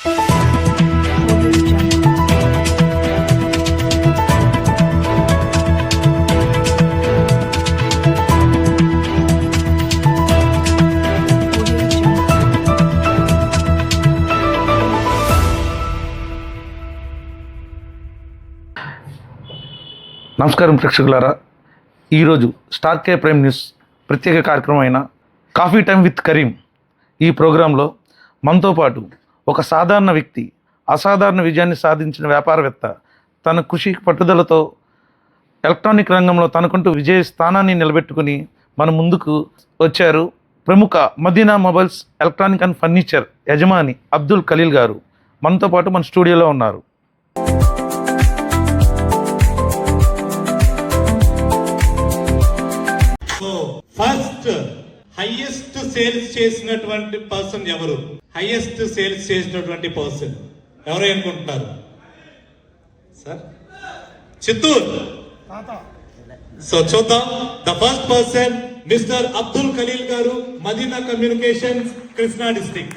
నమస్కారం ప్రేక్షకులారా, ఈరోజు star K Prime news ప్రత్యేక కార్యక్రమం అయిన కాఫీ టైం విత్ కరీం ఈ ప్రోగ్రాంలో మనతో పాటు ఒక సాధారణ వ్యక్తి అసాధారణ విజయాన్ని సాధించిన వ్యాపారవేత్త తన కృషి పట్టుదలతో ఎలక్ట్రానిక్ రంగంలో తనకంటూ విజయ స్థానాన్ని నిలబెట్టుకుని మన ముందుకు వచ్చారు. ప్రముఖ Madina mobiles electronic and furniture యజమాని అబ్దుల్ ఖలీల్ గారు మనతో పాటు మన స్టూడియోలో ఉన్నారు. ఫస్ట్ హైయెస్ట్ సేల్స్ చేసినటువంటి పర్సన్ ఎవరు? హైయెస్ట్ సేల్స్ చేసినటువంటి పర్సన్ ఎవరు అనుకుంటున్నారు సార్? చిత్తూరు. సో చూద్దాం. The first person mister Abdul Khalil గారు, మదీనా కమ్యూనికేషన్స్, కృష్ణా డిస్ట్రిక్ట్.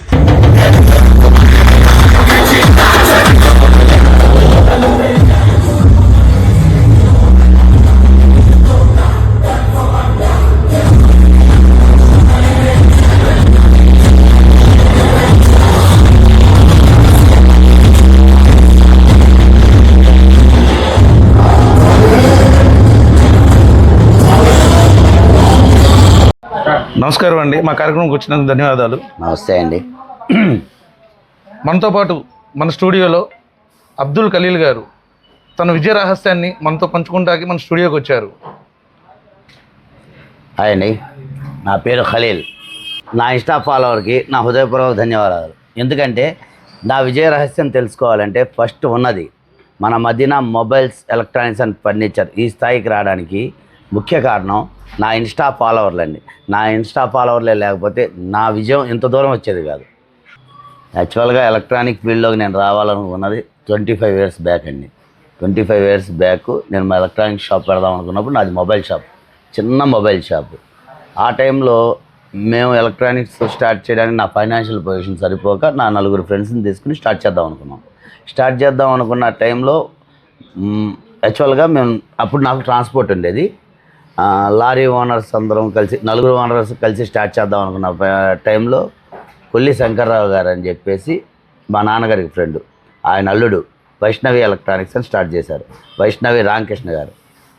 నమస్కారం అండి, మా కార్యక్రమంకి వచ్చినందుకు ధన్యవాదాలు. నమస్తే అండి. మనతో పాటు మన స్టూడియోలో అబ్దుల్ ఖలీల్ గారు తన విజయ రహస్యాన్ని మనతో పంచుకుంటాకి మన స్టూడియోకి వచ్చారు. హాయ్ అండి, నా పేరు ఖలీల్. నా ఇన్స్టా ఫాలోవర్కి నా హృదయపూర్వక ధన్యవాదాలు. ఎందుకంటే నా విజయ రహస్యం తెలుసుకోవాలంటే ఫస్ట్ ఉన్నది మన Madina mobiles electronics and furniture ఈ స్థాయికి రావడానికి ముఖ్య కారణం నా ఇన్స్టా ఫాలోవర్లండి. నా ఇన్స్టా ఫాలోవర్లే లేకపోతే నా విజయం ఇంత దూరం వచ్చేది కాదు. యాక్చువల్గా ఎలక్ట్రానిక్ ఫీల్డ్లోకి నేను రావాలనుకున్నది 25 years బ్యాక్ అండి. 25 years బ్యాక్ నేను మా ఎలక్ట్రానిక్ షాప్ పెడదాం అనుకున్నప్పుడు నాది మొబైల్ షాప్, చిన్న మొబైల్ షాప్. ఆ టైంలో మేము ఎలక్ట్రానిక్స్ స్టార్ట్ చేయడానికి నా ఫైనాన్షియల్ పొజిషన్ సరిపోక నా 4 ఫ్రెండ్స్ని తీసుకుని స్టార్ట్ చేద్దాం అనుకున్నాం. స్టార్ట్ చేద్దాం అనుకున్న టైంలో యాక్చువల్గా మేము అప్పుడు నాకు ట్రాన్స్పోర్ట్ ఉండేది. లారీ ఓనర్స్ అందరం కలిసి 4 ఓనర్స్ కలిసి స్టార్ట్ చేద్దాం అనుకున్న టైంలో కొల్లి శంకర్రావు గారు అని చెప్పేసి మా నాన్నగారికి ఫ్రెండ్, ఆయన అల్లుడు వైష్ణవి ఎలక్ట్రానిక్స్ అని స్టార్ట్ చేశారు. వైష్ణవి రామకృష్ణ గారు,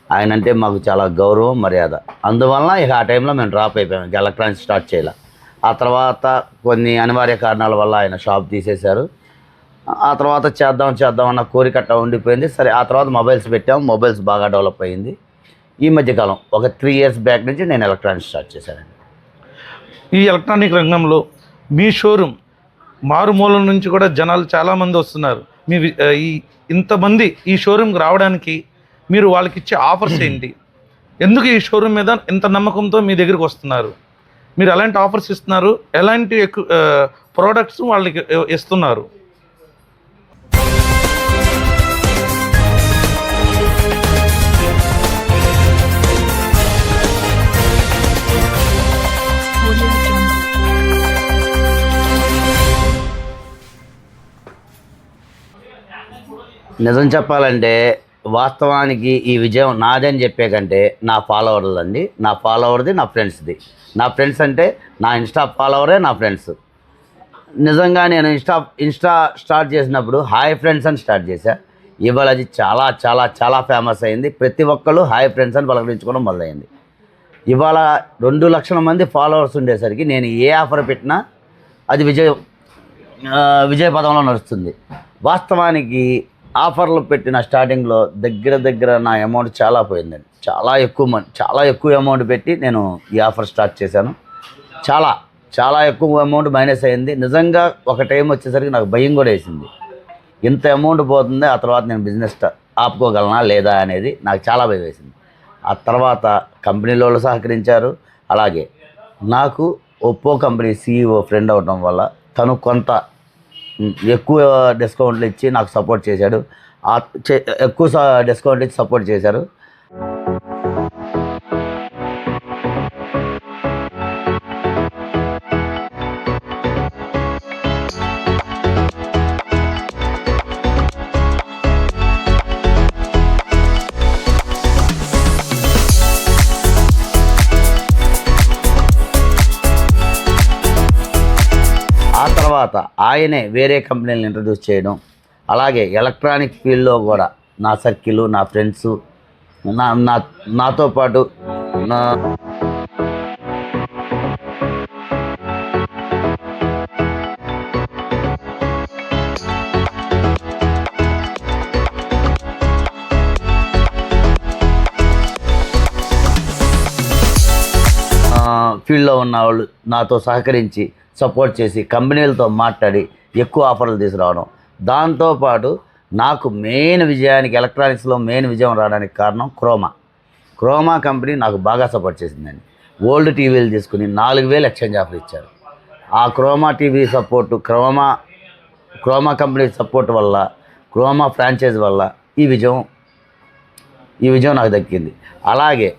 ఆయన అంటే మాకు చాలా గౌరవం మర్యాద. అందువలన ఇక ఆ టైంలో మేము డ్రాప్ అయిపోయాము, ఇక ఎలక్ట్రానిక్స్ స్టార్ట్ చేయాలి. ఆ తర్వాత కొన్ని అనివార్య కారణాల వల్ల ఆయన షాప్ తీసేశారు. ఆ తర్వాత చేద్దాం అన్న కోరికట్ట ఉండిపోయింది. సరే, ఆ తర్వాత మొబైల్స్ పెట్టాము. మొబైల్స్ బాగా డెవలప్ అయ్యింది. ఈ మధ్యకాలం ఒక 3 years బ్యాక్ నుంచి నేను ఎలక్ట్రానిక్స్ స్టార్ట్ చేశానండి. ఈ ఎలక్ట్రానిక్ రంగంలో మీ షోరూమ్ మారుమూల నుంచి కూడా జనాలు చాలామంది వస్తున్నారు. మీ ఇంతమంది ఈ షోరూమ్కి రావడానికి మీరు వాళ్ళకి ఇచ్చే ఆఫర్స్ ఏంటి? ఎందుకు ఈ షోరూమ్ మీద ఇంత నమ్మకంతో మీ దగ్గరికి వస్తున్నారు? మీరు ఎలాంటి ఆఫర్స్ ఇస్తున్నారు? ఎలాంటి ప్రోడక్ట్స్ వాళ్ళకి ఇస్తున్నారు? నిజం చెప్పాలంటే వాస్తవానికి ఈ విజయం నాదని చెప్పే కంటే నా ఫాలోవర్లండి. నా ఫాలోవర్ది, నా ఫ్రెండ్స్ది. నా ఫ్రెండ్స్ అంటే నా ఇన్స్టా ఫాలోవరే నా ఫ్రెండ్స్. నిజంగా నేను ఇన్స్టా స్టార్ట్ చేసినప్పుడు హాయ్ ఫ్రెండ్స్ అని స్టార్ట్ చేశా. ఇవాళ అది చాలా చాలా చాలా ఫేమస్ అయింది. ప్రతి ఒక్కళ్ళు హాయ్ ఫ్రెండ్స్ అని పలకరించుకోవడం మొదలైంది. ఇవాళ 2 లక్షల మంది ఫాలోవర్స్ ఉండేసరికి నేను ఏ ఆఫర్ పెట్టినా అది విజయ పదంలో నడుస్తుంది. వాస్తవానికి ఆఫర్లు పెట్టిన స్టార్టింగ్లో దగ్గర నా అమౌంట్ చాలా పోయిందండి. చాలా ఎక్కువ అమౌంట్ పెట్టి నేను ఈ ఆఫర్ స్టార్ట్ చేశాను. చాలా ఎక్కువ అమౌంట్ మైనస్ అయింది. నిజంగా ఒక టైం వచ్చేసరికి నాకు భయం కూడా వేసింది. ఇంత అమౌంట్ పోతుంది, ఆ తర్వాత నేను బిజినెస్ ఆపుకోగలనా లేదా అనేది నాకు చాలా భయం వేసింది. ఆ తర్వాత కంపెనీలో వాళ్ళు సహకరించారు. అలాగే నాకు ఒప్పో కంపెనీ CEO ఫ్రెండ్ అవడం వల్ల తను కొంత ఎక్కువ డిస్కౌంట్లు ఇచ్చి నాకు సపోర్ట్ చేశాడు. ఎక్కువ డిస్కౌంట్ ఇచ్చి సపోర్ట్ చేశారు. ఆ తర్వాత ఆయనే వేరే కంపెనీలను ఇంట్రడ్యూస్ చేయడం, అలాగే ఎలక్ట్రానిక్ ఫీల్డ్లో కూడా నా సర్కిల్, నా ఫ్రెండ్స్, నాతో పాటు నా ఫీల్డ్లో ఉన్న వాళ్ళు నాతో సహకరించి సపోర్ట్ చేసి కంపెనీలతో మాట్లాడి ఎక్కువ ఆఫర్లు తీసుకురావడం. దాంతోపాటు నాకు మెయిన్ విజయానికి, ఎలక్ట్రానిక్స్లో మెయిన్ విజయం రావడానికి కారణం క్రోమా కంపెనీ నాకు బాగా సపోర్ట్ చేసిందండి. ఓల్డ్ టీవీలు తీసుకుని 4,000 ఎక్స్చేంజ్ ఆఫర్ ఇచ్చారు. ఆ Croma TV support, Croma company support వల్ల, క్రోమా ఫ్రాంచైజ్ వల్ల ఈ విజయం నాకు దక్కింది. అలాగే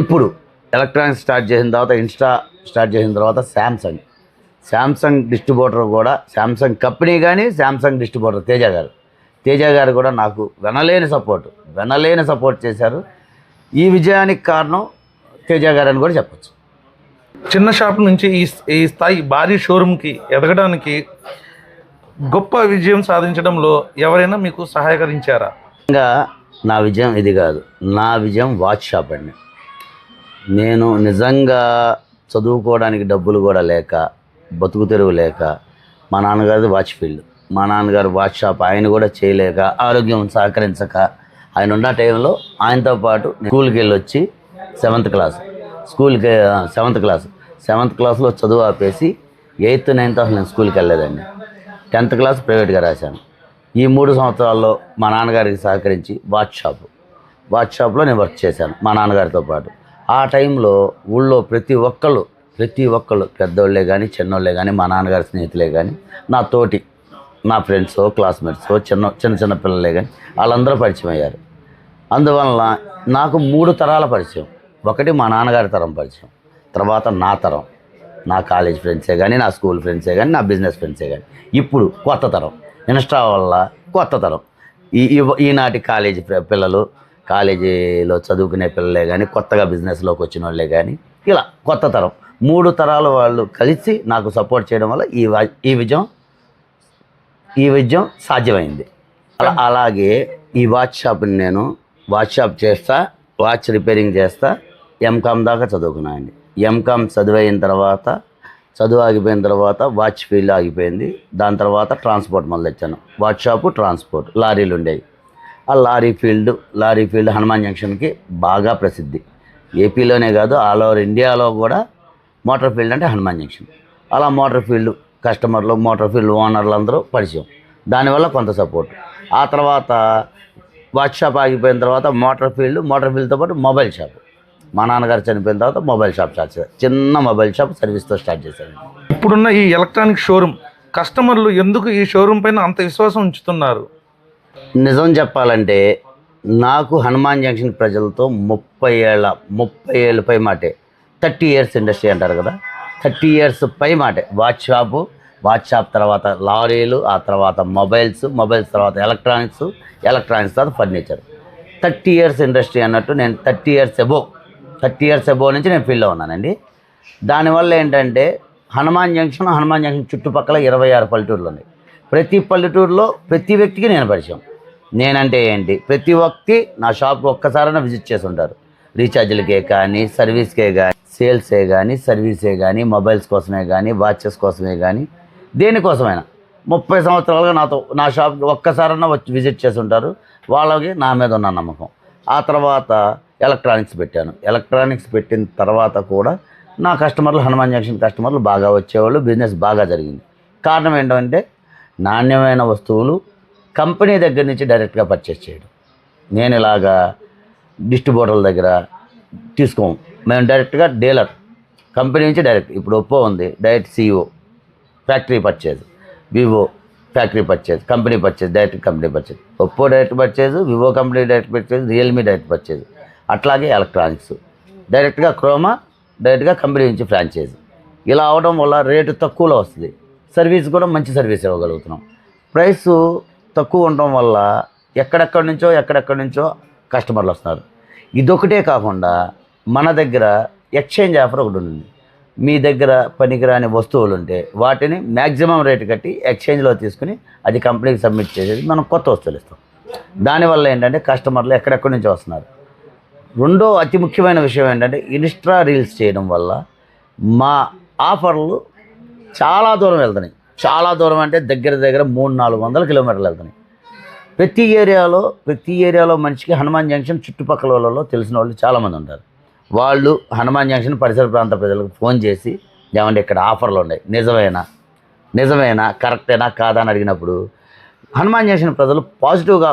ఇప్పుడు ఎలక్ట్రానిక్స్ స్టార్ట్ చేసిన తర్వాత, ఇన్స్టా స్టార్ట్ చేసిన తర్వాత శాంసంగ్ డిస్ట్రిబ్యూటర్ కూడా, శాంసంగ్ కంపెనీ కానీ శాంసంగ్ డిస్ట్రిబ్యూటర్ తేజ గారు కూడా నాకు వెనలేని సపోర్ట్ చేశారు. ఈ విజయానికి కారణం తేజ గారు అని కూడా చెప్పచ్చు. చిన్న షాప్ నుంచి ఈ స్థాయి భారీ షోరూమ్కి ఎదగడానికి, గొప్ప విజయం సాధించడంలో ఎవరైనా మీకు సహాయకరించారా? ఇంకా నా విజయం ఇది కాదు, నా విజయం వాచ్ షాప్ అండి. నేను నిజంగా చదువుకోవడానికి డబ్బులు కూడా లేక, బతుకు తెరువు లేక, మా నాన్నగారిది వాచ్ ఫీల్డ్, మా నాన్నగారు వాచ్ షాప్, ఆయన కూడా చేయలేక, ఆరోగ్యం సహకరించక, ఆయన ఉన్న టైంలో ఆయనతో పాటు స్కూల్కి వెళ్ళి వచ్చి సెవెంత్ క్లాస్లో చదువు ఆపేసి 8th 9th అసలు నేను స్కూల్కి వెళ్ళలేదండి. 10th క్లాస్ ప్రైవేట్గా రాశాను. ఈ 3 సంవత్సరాల్లో మా నాన్నగారికి సహకరించి వాచ్ షాప్లో నేను వర్క్ చేశాను మా నాన్నగారితో పాటు. ఆ టైంలో ఊళ్ళో ప్రతి ఒక్కళ్ళు పెద్దోళ్ళే కానీ చిన్నోళ్ళే కానీ, మా నాన్నగారి స్నేహితులే కానీ, నా ఫ్రెండ్స్, క్లాస్మేట్స్, చిన్న పిల్లలే కానీ వాళ్ళందరూ పరిచయం అయ్యారు. అందువలన నాకు 3 తరాల పరిచయం. ఒకటి మా నాన్నగారి తరం పరిచయం, తర్వాత నా తరం, నా కాలేజ్ ఫ్రెండ్సే కానీ, నా స్కూల్ ఫ్రెండ్సే కానీ, నా బిజినెస్ ఫ్రెండ్సే కానీ. ఇప్పుడు కొత్త తరం, ఇన్స్టా వల్ల కొత్త తరం, ఈనాటి కాలేజీ పిల్లలు, కాలేజీలో చదువుకునే పిల్లలే కానీ, కొత్తగా బిజినెస్లోకి వచ్చిన వాళ్ళే కానీ, ఇలా కొత్త తరం 3 తరాల వాళ్ళు కలిసి నాకు సపోర్ట్ చేయడం వల్ల ఈ విజయం సాధ్యమైంది. అలాగే ఈ వాచ్ షాప్ని నేను వాచ్ రిపేరింగ్ చేస్తా, ఎంకామ్ దాకా చదువుకున్నాను అండి. ఎంకామ్ చదువు ఆగిపోయిన తర్వాత వాచ్ ఫీల్డ్ ఆగిపోయింది. దాని తర్వాత ట్రాన్స్పోర్ట్ మొదలెచ్చాను. వాచ్ షాపు, ట్రాన్స్పోర్ట్, లారీలు ఉండేవి. ఆ లారీ ఫీల్డ్ హనుమాన్ జంక్షన్కి బాగా ప్రసిద్ధి. ఏపీలోనే కాదు, ఆల్ ఓవర్ ఇండియాలో కూడా మోటార్ ఫీల్డ్ అంటే హనుమాన్ జంక్షన్. అలా మోటార్ ఫీల్డ్ కస్టమర్లు, మోటార్ ఫీల్డ్ ఓనర్లు అందరూ పరిచయం. దానివల్ల కొంత సపోర్ట్. ఆ తర్వాత వాచ్ షాప్ ఆగిపోయిన తర్వాత మోటార్ ఫీల్డ్తో పాటు మొబైల్ షాప్. మా నాన్నగారు చనిపోయిన తర్వాత మొబైల్ షాప్ స్టార్ట్ చేశారు. చిన్న మొబైల్ షాప్ సర్వీస్తో స్టార్ట్ చేశారు. ఇప్పుడున్న ఈ ఎలక్ట్రానిక్ షోరూమ్ కస్టమర్లు ఎందుకు ఈ షోరూమ్ పైన అంత విశ్వాసం ఉంచుతున్నారు? నిజం చెప్పాలంటే నాకు హనుమాన్ జంక్షన్ ప్రజలతో 30 ఏళ్ళ పై మాటే. 30 years ఇండస్ట్రీ అంటారు కదా, 30 years పై మాటే. వాచ్ షాప్ తర్వాత లారీలు, ఆ తర్వాత మొబైల్స్ తర్వాత ఎలక్ట్రానిక్స్ తర్వాత ఫర్నిచర్. 30 years ఇండస్ట్రీ అన్నట్టు నేను 30 years అబోవ్ నుంచి నేను ఫీల్డ్లో ఉన్నానండి. దానివల్ల ఏంటంటే హనుమాన్ జంక్షన్ చుట్టుపక్కల 26 పల్లెటూర్లు ఉన్నాయి. ప్రతి పల్లెటూరులో ప్రతి వ్యక్తికి నేను పరిచయం. నేనంటే ఏంటి, ప్రతి ఒక్కటి నా షాప్కి ఒక్కసారైనా విజిట్ చేసి ఉంటారు. రీఛార్జ్లకే కానీ, సర్వీస్కే కానీ, సేల్సే కానీ, సర్వీసే కానీ, మొబైల్స్ కోసమే కానీ, వాచెస్ కోసమే కానీ, దేనికోసమైనా 30 సంవత్సరాలుగా నా షాప్కి ఒక్కసారైనా వచ్చి విజిట్ చేసి ఉంటారు. వాళ్ళకి నా మీద ఉన్న నమ్మకం. ఆ తర్వాత ఎలక్ట్రానిక్స్ పెట్టిన తర్వాత కూడా నా కస్టమర్లు, హనుమాన్ జంక్షన్ కస్టమర్లు బాగా వచ్చేవాళ్ళు, బిజినెస్ బాగా జరిగింది. కారణం ఏంటంటే నాణ్యమైన వస్తువులు కంపెనీ దగ్గర నుంచి డైరెక్ట్గా పర్చేస్ చేయడం. నేను ఇలాగా డిస్ట్రిబ్యూటర్ల దగ్గర తీసుకోము, మేము డైరెక్ట్గా డీలర్, కంపెనీ నుంచి డైరెక్ట్. ఇప్పుడు ఒప్పో ఉంది, direct CEO, factory purchase. Vivo factory purchase, company purchase, direct company purchase. Oppo direct purchase, Vivo company direct purchase, Realme direct purchase. అట్లాగే ఎలక్ట్రానిక్స్ డైరెక్ట్గా క్రోమా, డైరెక్ట్గా కంపెనీ నుంచి ఫ్రాంచైజ్. ఇలా అవడం వల్ల రేటు తక్కువలో వస్తుంది, సర్వీస్ కూడా మంచి సర్వీస్ ఇవ్వగలుగుతున్నాం. ప్రైసు తక్కువ ఉండడం వల్ల ఎక్కడెక్కడి నుంచో కస్టమర్లు వస్తున్నారు. ఇదొకటే కాకుండా మన దగ్గర ఎక్స్చేంజ్ ఆఫర్ ఒకటి ఉంది. మీ దగ్గర పనికిరాని వస్తువులు ఉంటే వాటిని మ్యాక్సిమం రేటు కట్టి ఎక్స్చేంజ్లో తీసుకుని అది కంపెనీకి సబ్మిట్ చేసేది మనం కొత్త వస్తువులు ఇస్తాం. దానివల్ల ఏంటంటే కస్టమర్లు ఎక్కడెక్కడి నుంచి వస్తున్నారు. రెండో అతి ముఖ్యమైన విషయం ఏంటంటే ఇన్స్టా రీల్స్ చేయడం వల్ల మా ఆఫర్లు చాలా దూరం వెళ్తున్నాయి. చాలా దూరం అంటే దగ్గర 300-400 కిలోమీటర్లు వెళ్తున్నాయి. ప్రతి ఏరియాలో మనిషికి హనుమాన్ జంక్షన్ చుట్టుపక్కల వాళ్ళలో తెలిసిన వాళ్ళు చాలామంది ఉంటారు. వాళ్ళు హనుమాన్ జంక్షన్ పరిసర ప్రాంత ప్రజలకు ఫోన్ చేసి ఏమంటే ఇక్కడ ఆఫర్లు ఉన్నాయి, నిజమేనా కరెక్టేనా కాదా అని అడిగినప్పుడు హనుమాన్ జంక్షన్ ప్రజలు పాజిటివ్గా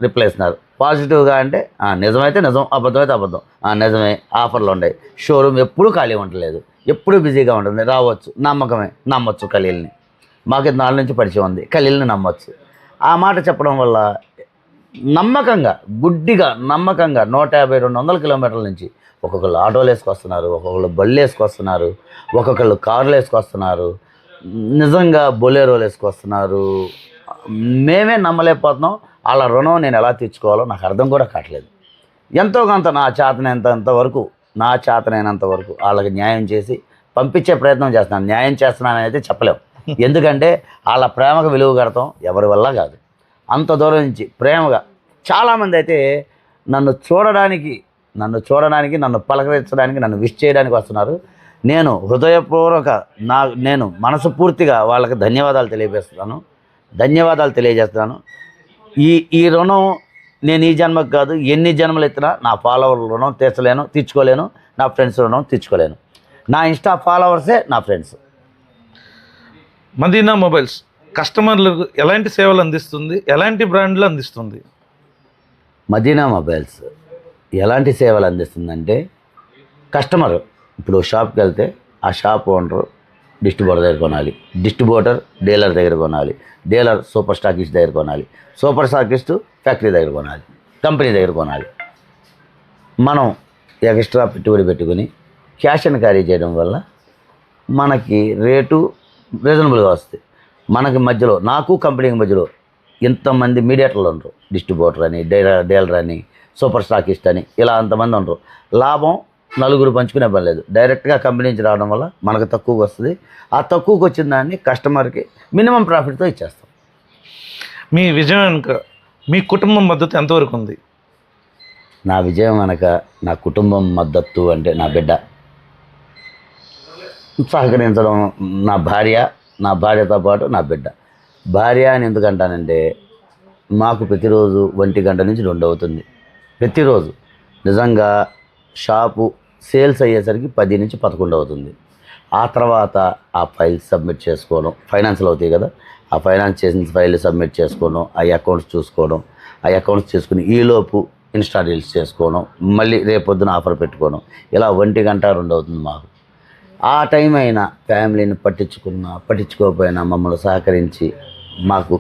రిప్లై ఇస్తున్నారు. పాజిటివ్గా అంటే నిజమైతే నిజం, అబద్ధమైతే అబద్ధం, నిజమే ఆఫర్లు ఉన్నాయి, షోరూమ్ ఎప్పుడూ ఖాళీ ఉండలేదు, ఎప్పుడూ బిజీగా ఉంటుంది, రావచ్చు, నమ్మొచ్చు ఖలీల్ని. మాకు 4 నుంచి పరిచయం ఉంది, ఖలీల్ని నమ్మొచ్చు. ఆ మాట చెప్పడం వల్ల గుడ్డిగా నమ్మకంగా 150-200 కిలోమీటర్ల నుంచి ఒక్కొక్కళ్ళు ఆటోలు వేసుకొస్తున్నారు, ఒక్కొక్కళ్ళు బళ్ళు వేసుకొస్తున్నారు, ఒక్కొక్కళ్ళు కార్లు వేసుకొస్తున్నారు, నిజంగా బొలేరోలు వేసుకొస్తున్నారు. మేమే నమ్మలేకపోతున్నాం. వాళ్ళ రుణం నేను ఎలా తీర్చుకోవాలో నాకు అర్థం కూడా కావట్లేదు. ఎంతో కొంత నా చేతనైనంత వరకు వాళ్ళకి న్యాయం చేసి పంపించే ప్రయత్నం చేస్తున్నాను. న్యాయం చేస్తున్నానని అయితే చెప్పలేము, ఎందుకంటే వాళ్ళ ప్రేమకు విలువ కడతాం ఎవరి వల్ల కాదు. అంత దూరం నుంచి ప్రేమగా చాలామంది అయితే నన్ను చూడడానికి, నన్ను పలకరించడానికి, నన్ను విష్ చేయడానికి వస్తున్నారు. నేను హృదయపూర్వక నేను మనస్ఫూర్తిగా వాళ్ళకి ధన్యవాదాలు తెలియజేస్తున్నాను. ఈ రుణం నేను ఈ జన్మకు కాదు, ఎన్ని జన్మలు ఎత్తినా నా ఫాలోవర్ల రుణం తీర్చుకోలేను, నా ఫ్రెండ్స్ రుణం తీర్చుకోలేను. నా ఇన్స్టా ఫాలోవర్సే నా ఫ్రెండ్స్. మదీనా మొబైల్స్ కస్టమర్లకు ఎలాంటి సేవలు అందిస్తుంది, ఎలాంటి బ్రాండ్లు అందిస్తుంది? మదీనా మొబైల్స్ ఎలాంటి సేవలు అందిస్తుందంటే, కస్టమర్ ఇప్పుడు షాప్కి వెళ్తే ఆ షాప్ ఓనరు డిస్ట్రిబ్యూటర్ దగ్గర కొనాలి, డిస్ట్రిబ్యూటర్ డీలర్ దగ్గర కొనాలి, డీలర్ సూపర్ స్టాకిస్ట్ దగ్గర కొనాలి, సూపర్ స్టాకిస్ట్ ఫ్యాక్టరీ దగ్గర కొనాలి, కంపెనీ దగ్గర కొనాలి. మనం ఎక్స్ట్రా పెట్టుబడి పెట్టుకుని క్యాష్ అండ్ క్యారీ చేయడం వల్ల మనకి రేటు రీజనబుల్గా వస్తుంది. మనకి మధ్యలో, నాకు కంపెనీకి మధ్యలో ఇంతమంది మీడియేటర్లు ఉండరు. డిస్ట్రిబ్యూటర్ అని, డీలర్ అని, సూపర్ స్టాకిస్ట్ అని, ఇలా అంతమంది ఉండరు. లాభం నలుగురు పంచుకునే పని లేదు. డైరెక్ట్గా కంపెనీ నుంచి రావడం వల్ల మనకు తక్కువగా వస్తుంది. ఆ తక్కువకి వచ్చిన దాన్ని కస్టమర్కి మినిమం ప్రాఫిట్తో ఇచ్చేస్తాం. మీ విజయం వెనుక మీ కుటుంబం మద్దతు ఎంతవరకు ఉంది? నా విజయం వెనక నా కుటుంబం మద్దతు అంటే నా బిడ్డ సహకరించడం, నా భార్యతో పాటు నా బిడ్డ. భార్య అని ఎందుకంటానంటే, మాకు ప్రతిరోజు 1 గంట నుంచి 2 అవుతుంది. ప్రతిరోజు నిజంగా షాపు సేల్స్ అయ్యేసరికి 10 నుంచి 11 అవుతుంది. ఆ తర్వాత ఆ ఫైల్స్ సబ్మిట్ చేసుకోవడం, ఫైనాన్స్లో అవుతాయి కదా, ఆ ఫైనాన్స్ చేసిన ఫైల్ సబ్మిట్ చేసుకోవడం, ఆ అకౌంట్స్ చూసుకోవడం, ఆ అకౌంట్స్ చేసుకుని ఈలోపు ఇన్స్టా రీల్స్ చేసుకోవడం, మళ్ళీ రేపొద్దున ఆఫర్ పెట్టుకోవడం, ఇలా 1 గంట 2 అవుతుంది మాకు. ఆ టైం అయినా ఫ్యామిలీని పట్టించుకోకపోయినా మమ్మల్ని సహకరించి మాకు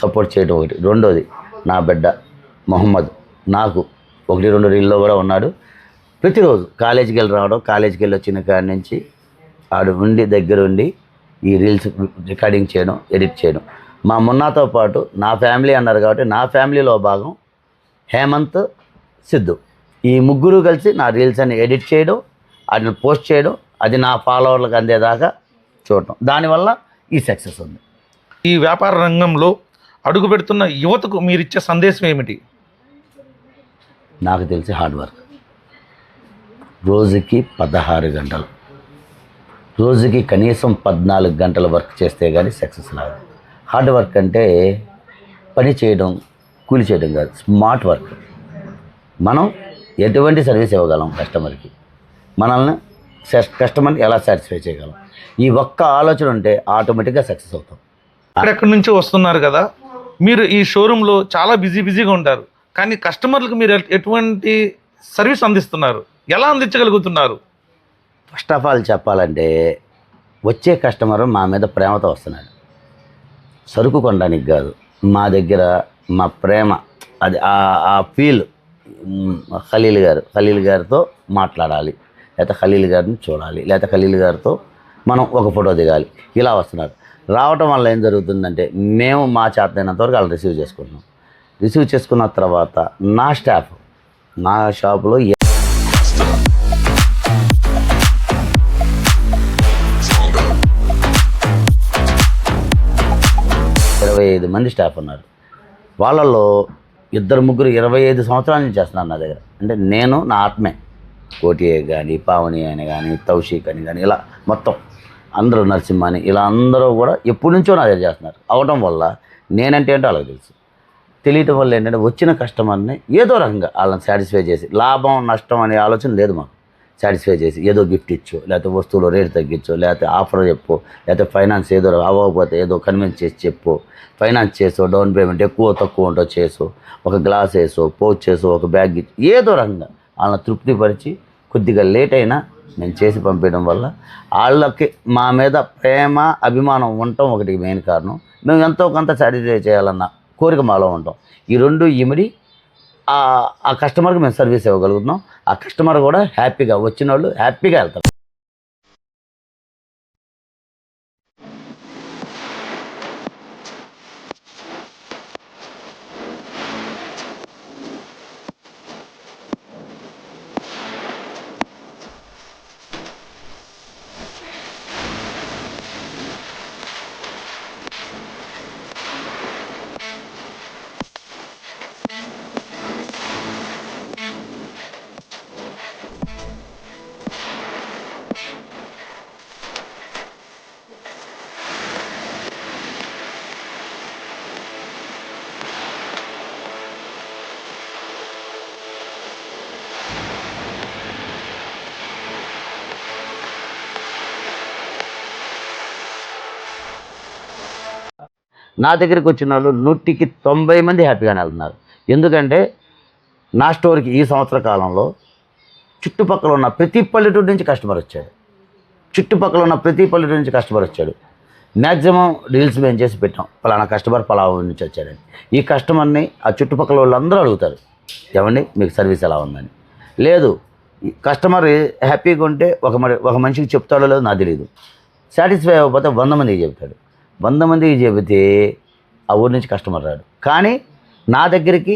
సపోర్ట్ చేయడం ఒకటి. రెండోది నా బిడ్డ మొహమ్మద్ నాకు 1-2 రీల్లో కూడా ఉన్నాడు. ప్రతిరోజు కాలేజీకి వెళ్ళి రావడం, కాలేజీకి వెళ్ళి వచ్చిన కాడి నుంచి దగ్గరుండి ఈ రీల్స్ రికార్డింగ్ చేయడం, ఎడిట్ చేయడం. మా మున్నాతో పాటు నా ఫ్యామిలీ అన్నారు కాబట్టి నా ఫ్యామిలీలో భాగం హేమంత్, సిద్ధు, ఈ ముగ్గురు కలిసి నా రీల్స్ అన్ని ఎడిట్ చేయడం, వాటిని పోస్ట్ చేయడం, అది నా ఫాలోవర్లకు అందేదాకా చూడటం. దానివల్ల ఈ సక్సెస్ ఉంది. ఈ వ్యాపార రంగంలో అడుగు పెడుతున్న యువతకు మీరిచ్చే సందేశం ఏమిటి? నాకు తెలిసి హార్డ్ వర్క్. రోజుకి 16 గంటలు, రోజుకి కనీసం 14 గంటల వర్క్ చేస్తే కానీ సక్సెస్ రాదు. హార్డ్ వర్క్ అంటే పని చేయడం, కూలి చేయడం కాదు, స్మార్ట్ వర్క్. మనం ఎటువంటి సర్వీస్ ఇవ్వగలం కస్టమర్కి, మనల్ని కస్టమర్ని ఎలా సాటిస్ఫై చేయగలం, ఈ ఒక్క ఆలోచన ఉంటే ఆటోమేటిక్గా సక్సెస్ అవుతాం. ఎక్కడెక్కడి నుంచి వస్తున్నారు కదా, మీరు ఈ షోరూంలో చాలా బిజీగా ఉంటారు, కానీ కస్టమర్లకు మీరు ఎటువంటి సర్వీస్ అందిస్తున్నారు, ఎలా అందించగలుగుతున్నారు? ఫస్ట్ ఆఫ్ ఆల్ చెప్పాలంటే, వచ్చే కస్టమర్ మా మీద ప్రేమతో వస్తున్నాడు, సరుకు కొనడానికి కాదు. మా దగ్గర మా ప్రేమ, అది ఆ ఫీల్. ఖలీల్ గారితో మాట్లాడాలి, లేకపోతే ఖలీల్ గారిని చూడాలి, లేకపోతే ఖలీల్ గారితో మనం ఒక ఫోటో దిగాలి, ఇలా వస్తున్నారు. రావటం వల్ల ఏం జరుగుతుందంటే, మేము మా చేతనైనంత వరకు వాళ్ళు రిసీవ్ చేసుకుంటున్నాం. రిసీవ్ చేసుకున్న తర్వాత నా స్టాఫ్ నా షాపులో 25 మంది స్టాఫ్ ఉన్నారు. వాళ్ళల్లో 2-3 25 సంవత్సరాల నుంచి చేస్తున్నారు నా దగ్గర. అంటే నేను నా ఆత్మే కోటి కానీ, పావని అని కానీ, తౌషిక్ అని కానీ, ఇలా మొత్తం అందరూ, నరసింహ అని, ఇలా అందరూ కూడా ఎప్పటి నుంచో నా దగ్గర చేస్తున్నారు. అవడం వల్ల నేనంటే ఏంటో వాళ్ళకి తెలుసు. తెలియటం వల్ల ఏంటంటే వచ్చిన కస్టమర్ని ఏదో రకంగా వాళ్ళని సాటిస్ఫై చేసి, లాభం నష్టం అనే ఆలోచన లేదు మాకు. సాటిస్ఫై చేసి ఏదో గిఫ్ట్ ఇచ్చో, లేకపోతే వస్తువులు రేటు తగ్గించో, లేకపోతే ఆఫర్ చెప్పు, లేకపోతే ఫైనాన్స్ ఏదో అవ్వకపోతే ఏదో కన్విన్స్ చేసి చెప్పు, ఫైనాన్స్ చేసో, డౌన్ పేమెంట్ ఎక్కువ తక్కువ ఉంటో చేసో, ఒక గ్లాస్ వేసో, పౌచ్ చేసో, ఒక బ్యాగ్ ఇచ్చి, ఏదో రకంగా వాళ్ళని తృప్తిపరిచి కొద్దిగా లేట్ అయినా నేను చేసి పంపించడం వల్ల వాళ్ళకి మా మీద ప్రేమ అభిమానం ఉండటం ఒకటి మెయిన్ కారణం. మేము ఎంతో కొంత సాటిస్ఫై చేయాలన్న కోరిక మాలో ఉంటాం. ఈ రెండు ఇమిడి ఆ కస్టమర్కి మేము సర్వీస్ ఇవ్వగలుగుతున్నాం. ఆ కస్టమర్ కూడా హ్యాపీగా, వచ్చిన వాళ్ళు హ్యాపీగా వెళ్తారు. నా దగ్గరికి వచ్చిన వాళ్ళు 100కి 90 మంది హ్యాపీగానే వెళ్తున్నారు. ఎందుకంటే నా స్టోర్కి ఈ సంవత్సర కాలంలో చుట్టుపక్కల ఉన్న ప్రతి పల్లెటూరు నుంచి కస్టమర్ వచ్చాడు. మ్యాక్సిమం రీల్స్ మేము చేసి పెట్టాం, పలానా కస్టమర్ పలానా ఊరి నుంచి వచ్చాడని. ఈ కస్టమర్ని ఆ చుట్టుపక్కల వాళ్ళందరూ అడుగుతారు, ఏమండి మీకు సర్వీస్ ఎలా ఉందని. లేదు, కస్టమర్ హ్యాపీగా ఉంటే ఒక మనిషికి చెప్తాడో లేదో నాకు తెలియదు. సాటిస్ఫై అవ్వకపోతే 100 మందికి చెప్తాడు. 100 మందికి చెబితే ఆ ఊరి నుంచి కస్టమర్ రాడు. కానీ నా దగ్గరికి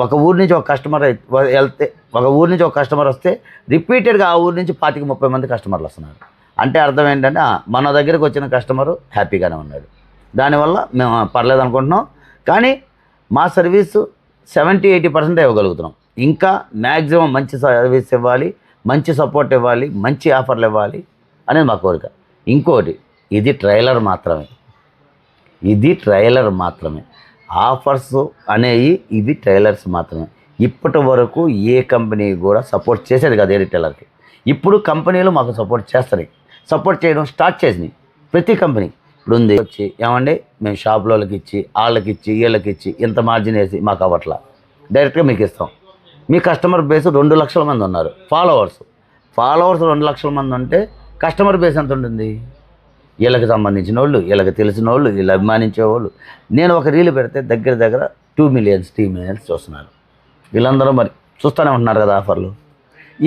ఒక ఊరి నుంచి ఒక కస్టమర్ వస్తే రిపీటెడ్గా ఆ ఊరి నుంచి 25-30 మంది కస్టమర్లు వస్తున్నారు. అంటే అర్థం ఏంటంటే మన దగ్గరికి వచ్చిన కస్టమరు హ్యాపీగానే ఉన్నాడు. దానివల్ల మేము పర్లేదు అనుకుంటున్నాం. కానీ మా సర్వీసు 70-80% ఇవ్వగలుగుతున్నాం. ఇంకా మ్యాక్సిమం మంచి సర్వీస్ ఇవ్వాలి, మంచి సపోర్ట్ ఇవ్వాలి, మంచి ఆఫర్లు ఇవ్వాలి అనేది మా కోరిక. ఇంకోటి, ఇది ట్రైలర్ మాత్రమే. ఆఫర్స్ అనేవి ఇవి ట్రైలర్స్ మాత్రమే. ఇప్పటి వరకు ఏ కంపెనీ కూడా సపోర్ట్ చేసేది కాదు ఏ రిటైలర్కి. ఇప్పుడు కంపెనీలు మాకు సపోర్ట్ చేస్తాయి, సపోర్ట్ చేయడం స్టార్ట్ చేసినాయి. ప్రతి కంపెనీ ఇప్పుడు ఉంది వచ్చి, ఏమండి మేము షాపులకి ఇచ్చి, వీళ్ళకి ఇచ్చి ఇంత మార్జిన్ వేసి మాకు అవ్వట్లా, డైరెక్ట్గా మీకు ఇస్తాం. మీ కస్టమర్ బేస్ 2 లక్షల మంది ఉన్నారు. ఫాలోవర్స్ 2 లక్షల మంది ఉంటే కస్టమర్ బేస్ ఎంత ఉంటుంది? వీళ్ళకి సంబంధించిన వాళ్ళు, వీళ్ళకి తెలిసిన వాళ్ళు, వీళ్ళు అభిమానించేవాళ్ళు. నేను ఒక రీల్ పెడితే దగ్గర 2 మిలియన్స్ 3 మిలియన్స్ చూస్తున్నారు. వీళ్ళందరూ మరి చూస్తూనే ఉంటున్నారు కదా ఆఫర్లు.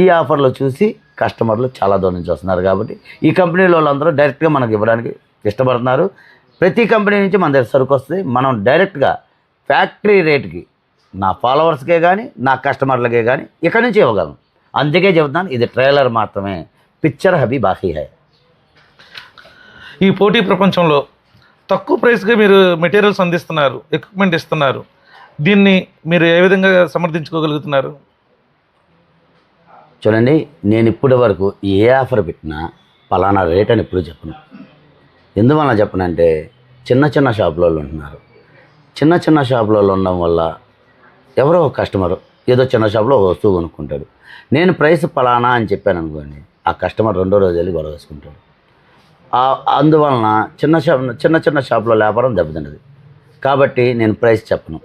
ఈ ఆఫర్లు చూసి కస్టమర్లు చాలా దూరం నుంచి వస్తున్నారు. కాబట్టి ఈ కంపెనీలో వాళ్ళందరూ డైరెక్ట్గా మనకు ఇవ్వడానికి ఇష్టపడుతున్నారు. ప్రతి కంపెనీ నుంచి మన దగ్గర సరుకు వస్తుంది. మనం డైరెక్ట్గా ఫ్యాక్టరీ రేటుకి నా ఫాలోవర్స్కే కానీ, నా కస్టమర్లకే కానీ ఇక్కడి నుంచి ఇవ్వగలను. అందుకే చెబుతున్నాను, ఇది ట్రైలర్ మాత్రమే, పిక్చర్ అభి బాకీ హై. ఈ పోటీ ప్రపంచంలో తక్కువ ప్రైస్గా మీరు మెటీరియల్స్ అందిస్తున్నారు, ఎక్విప్మెంట్ ఇస్తున్నారు. దీన్ని మీరు ఏ విధంగా సమర్థించుకోగలుగుతున్నారు? చూడండి, నేను ఇప్పటి వరకు ఏ ఆఫర్ పెట్టినా పలానా రేట్ అని ఎప్పుడు చెప్పను. ఎందువల్ల చెప్పనంటే చిన్న షాపులలో ఉంటున్నారు. చిన్న షాపులలో ఉండడం వల్ల ఎవరో ఒక కస్టమర్ ఏదో చిన్న షాపులో ఒక వస్తువు కొనుక్కుంటాడు. నేను ప్రైస్ పలానా అని చెప్పాను అనుకోండి, ఆ కస్టమర్ 2వ రోజు వెళ్ళి గొడవ వేసుకుంటాడు. అందువలన చిన్న షాపులో వ్యాపారం దెబ్బతింటది. కాబట్టి నేను ప్రైస్ చెప్పను.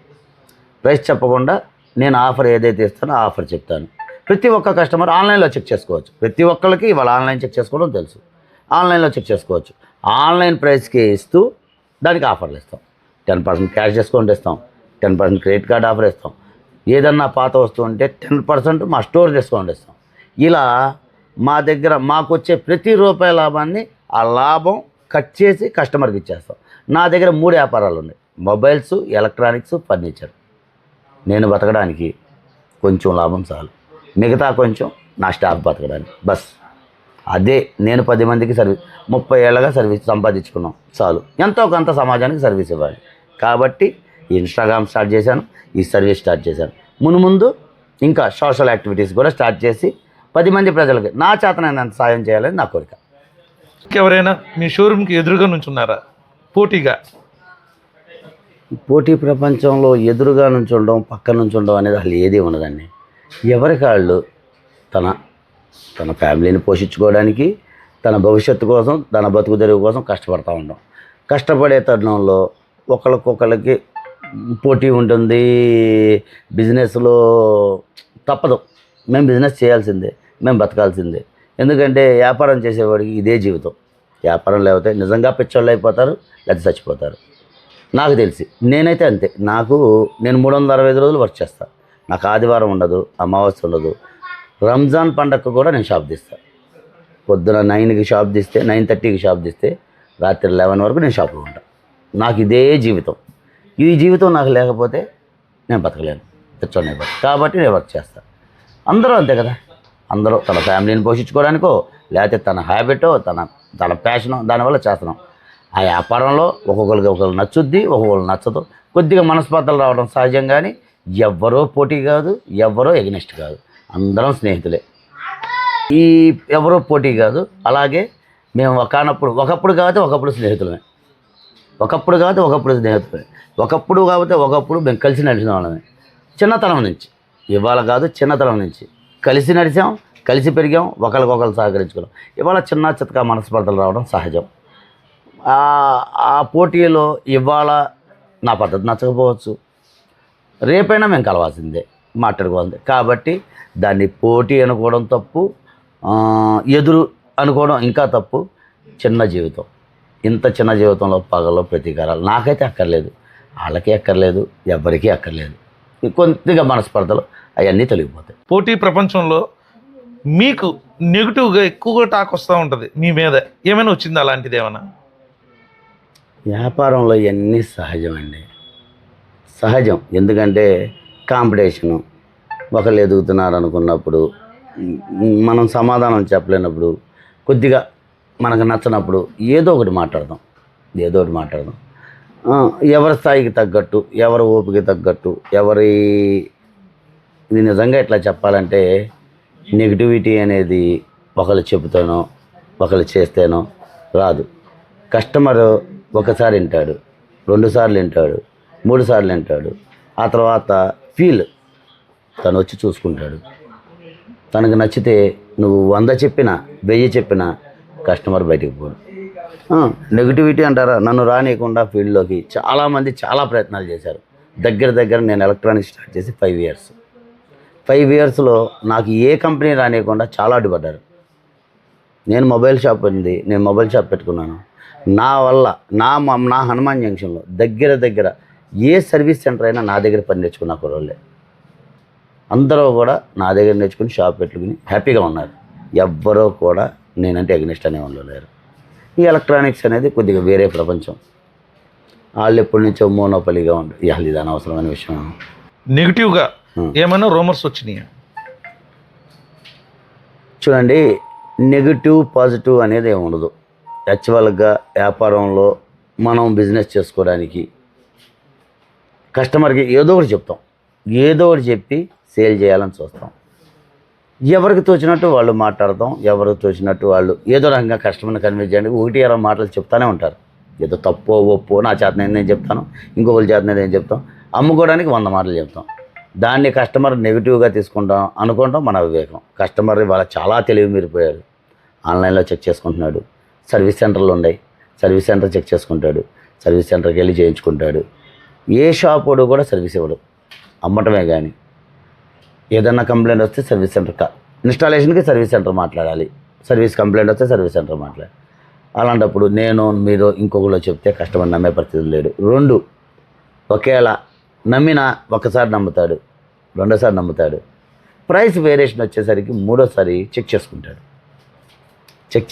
ప్రైస్ చెప్పకుండా నేను ఆఫర్ ఏదైతే ఇస్తానో ఆ ఆఫర్ చెప్తాను. ప్రతి ఒక్క కస్టమర్ ఆన్లైన్లో చెక్ చేసుకోవచ్చు. ప్రతి ఒక్కరికి ఇవాళ ఆన్లైన్ చెక్ చేసుకోవడం తెలుసు. ఆన్లైన్లో చెక్ చేసుకోవచ్చు. ఆన్లైన్ ప్రైస్కి ఇస్తూ దానికి ఆఫర్లు ఇస్తాం. 10% క్యాష్ డిస్కౌంట్ ఇస్తాం, 10% క్రెడిట్ కార్డ్ ఆఫర్ ఇస్తాం. ఏదన్నా పాత వస్తువు ఉంటే 10% మా స్టోర్ డిస్కౌంట్ ఇస్తాం. ఇలా మా దగ్గర మాకు వచ్చే ప్రతి రూపాయి లాభాన్ని ఆ లాభం కట్ చేసి కస్టమర్కి ఇచ్చేస్తాం. నా దగ్గర 3 వ్యాపారాలు ఉన్నాయి: మొబైల్స్, ఎలక్ట్రానిక్స్, ఫర్నిచర్. నేను బతకడానికి కొంచెం లాభం చాలు, మిగతా కొంచెం నా స్టాఫ్ బతకడానికి బస్. అదే నేను 10 మందికి 30 ఏళ్ళగా సర్వీస్ సంపాదించుకున్నాం చాలు. ఎంతో కొంత సమాజానికి సర్వీస్ ఇవ్వాలి. కాబట్టి ఈ ఇన్స్టాగ్రామ్ స్టార్ట్ చేశాను, ఈ సర్వీస్ స్టార్ట్ చేశాను. ముందు ఇంకా సోషల్ యాక్టివిటీస్ కూడా స్టార్ట్ చేసి 10 మంది ప్రజలకి నా చేతనైనంత సాయం చేయాలని నా కోరిక. ఎవరైనా మీ షోరూమ్కి ఎదురుగా నుంచున్నారా పోటీగా? పోటీ ప్రపంచంలో ఎదురుగా నుంచి ఉండడం, పక్క నుంచి ఉండడం అనేది అసలు ఏది ఉండదండి. ఎవరికి వాళ్ళు తన ఫ్యామిలీని పోషించుకోవడానికి, తన భవిష్యత్తు కోసం, తన బతుకు తెరువు కోసం కష్టపడతా ఉంటాం. కష్టపడే తరుణంలో ఒకరికొకరికి పోటీ ఉంటుంది. బిజినెస్లో తప్పదు, మేము బిజినెస్ చేయాల్సిందే, మేము బతకాల్సిందే. ఎందుకంటే వ్యాపారం చేసేవాడికి ఇదే జీవితం. వ్యాపారం లేకపోతే నిజంగా పిచ్చోళ్ళు అయిపోతారు, లేకపోతే చచ్చిపోతారు. నాకు తెలిసి నేనైతే అంతే. నేను 365 రోజులు వర్క్ చేస్తాను. నాకు ఆదివారం ఉండదు, అమావాస్య ఉండదు. రంజాన్ పండగకు కూడా నేను షాప్ తీస్తాను. పొద్దున 9కి షాప్ తీస్తే 9:30కి షాప్ తీస్తే రాత్రి 11 వరకు నేను షాప్లో ఉంటాను. నాకు ఇదే జీవితం. ఈ జీవితం నాకు లేకపోతే నేను బతకలేను, పిచ్చోడిని అయిపోతాను. కాబట్టి నేను వర్క్ చేస్తాను. అందరూ అంతే కదా. అందరూ తన ఫ్యామిలీని పోషించుకోవడానికో, లేకపోతే తన హ్యాబిటో, తన ప్యాషనో దానివల్ల చేస్తున్నాం. ఆ వ్యాపారంలో ఒకరు నచ్చుద్ది, ఒకరు నచ్చదు. కొద్దిగా మనస్పర్ధలు రావడం సహజం. కానీ ఎవ్వరో పోటీ కాదు, ఎవ్వరో ఎగ్నెస్ట్ కాదు, అందరం స్నేహితులే. ఈ ఎవరో పోటీ కాదు. అలాగే మేము ఒకప్పుడు కాబట్టి ఒకప్పుడు స్నేహితులమే, ఒకప్పుడు కాబట్టి ఒకప్పుడు స్నేహితులమే, ఒకప్పుడు మేము కలిసి నడిచిన వాళ్ళమే. చిన్నతనం నుంచి, ఇవాళ కాదు చిన్నతనం నుంచి కలిసి నడిచాం, కలిసి పెరిగాం, ఒకరికొకరు సహకరించుకున్నాం. ఇవాళ చిన్న చితకా మనస్పర్ధలు రావడం సహజం. ఆ పోటీలో ఇవాళ నా పద్ధతి నచ్చకపోవచ్చు, రేపైనా మేము కలవాల్సిందే, మాట్లాడుకోవాల్సిందే. కాబట్టి దాన్ని పోటీ అనుకోవడం తప్పు, ఎదురు అనుకోవడం ఇంకా తప్పు. చిన్న జీవితం, ఇంత చిన్న జీవితంలో పగలో ప్రతీకారాలు నాకైతే అక్కర్లేదు, వాళ్ళకి అక్కర్లేదు, ఎవరికీ అక్కర్లేదు. కొద్దిగా మనస్పర్ధలు అవన్నీ తొలగిపోతాయి. పోటీ ప్రపంచంలో మీకు నెగిటివ్గా ఎక్కువగా టాక్ వస్తూ ఉంటుంది మీ మీద, ఏమైనా వచ్చింది అలాంటిది ఏమైనా? వ్యాపారంలో ఇవన్నీ సహజమండి, సహజం. ఎందుకంటే కాంపిటీషను, ఒకళ్ళు ఎదుగుతున్నారు అనుకున్నప్పుడు మనం సమాధానం చెప్పలేనప్పుడు, కొద్దిగా మనకు నచ్చినప్పుడు ఏదో ఒకటి మాట్లాడదాం. ఎవరి స్థాయికి తగ్గట్టు, ఎవరి ఓపిక తగ్గట్టు, ఇది నిజంగా ఎట్లా చెప్పాలంటే నెగిటివిటీ అనేది ఒకళ్ళు చెబుతానో ఒకళ్ళు చేస్తేనో రాదు. కస్టమరు ఒకసారి వింటాడు, 2 సార్లు వింటాడు, 3 సార్లు వింటాడు. ఆ తర్వాత తను వచ్చి చూసుకుంటాడు. తనకు నచ్చితే నువ్వు 100 చెప్పినా 1000 చెప్పినా కస్టమర్ బయటికి పోడు. నెగిటివిటీ అంటారా, నన్ను రానియకుండా ఫీల్డ్లోకి చాలామంది చాలా ప్రయత్నాలు చేశారు. దగ్గర నేను ఎలక్ట్రానిక్స్ స్టార్ట్ చేసి 5 ఇయర్స్. 5 ఇయర్స్లో నాకు ఏ కంపెనీ రానియకుండా చాలా అడ్డుపడ్డారు. నేను మొబైల్ షాప్ పెట్టుకున్నాను. నా వల్ల నా హనుమాన్ జంక్షన్లో దగ్గర ఏ సర్వీస్ సెంటర్ అయినా నా దగ్గర పని నేర్చుకున్న కుర్రోళ్ళే. అందరూ కూడా నా దగ్గర నేర్చుకుని షాప్ పెట్టుకుని హ్యాపీగా ఉన్నారు. ఎవ్వరూ కూడా నేనంటే ఎగ్నెస్ట్ అనే వాళ్ళు లేరు. ఈ ఎలక్ట్రానిక్స్ అనేది కొద్దిగా వేరే ప్రపంచం. వాళ్ళు ఎప్పటి నుంచో మోనోపలిగా ఉంది. ఇది అనవసరమైన విషయం. నెగిటివ్గా ఏమైనా రూమర్స్ వచ్చినాయా? చూడండి, నెగిటివ్ పాజిటివ్ అనేది ఏమి ఉండదు. యాక్చువల్గా వ్యాపారంలో మనం బిజినెస్ చేసుకోవడానికి కస్టమర్కి ఏదో ఒకటి చెప్పి సేల్ చేయాలని చూస్తాం. ఎవరికి తోచినట్టు వాళ్ళు మాట్లాడతాం, ఎవరికి తోచినట్టు వాళ్ళు ఏదో రకంగా కస్టమర్ని కన్విన్స్ చేయడానికి 1-2 మాటలు చెప్తానే ఉంటారు. ఏదో తప్పో ఒప్పో నా చేతనైతే నేను చెప్తాను, ఇంకొకరి చేతనైతే నేను చెప్తాం. అమ్ముకోవడానికి 100 మాటలు చెప్తాం. దాన్ని కస్టమర్ నెగిటివ్గా అనుకుంటాం మన వివేకం. కస్టమర్ ఇవాళ చాలా తెలివి మీరిపోయాడు. ఆన్లైన్లో చెక్ చేసుకుంటున్నాడు. సర్వీస్ సెంటర్లు ఉన్నాయి, సర్వీస్ సెంటర్ చెక్ చేసుకుంటాడు, సర్వీస్ సెంటర్కి వెళ్ళి చేయించుకుంటాడు. ఏ షాప్ వాడు కూడా సర్వీస్ ఇవ్వడు, అమ్మటమే. కానీ ఏదన్నా కంప్లైంట్ వస్తే సర్వీస్ సెంటర్ ఇన్స్టాలేషన్కి సర్వీస్ సెంటర్ మాట్లాడాలి, సర్వీస్ కంప్లైంట్ వస్తే సర్వీస్ సెంటర్ మాట్లాడాలి. అలాంటప్పుడు మీరు ఇంకొకరు చెప్తే కస్టమర్ నమ్మే పరిస్థితి లేడు. 2 ఒకేలా నమ్మినా ఒకసారి నమ్ముతాడు, 2సారి నమ్ముతాడు. ప్రైస్ వేరియేషన్ వచ్చేసరికి 3సారి చెక్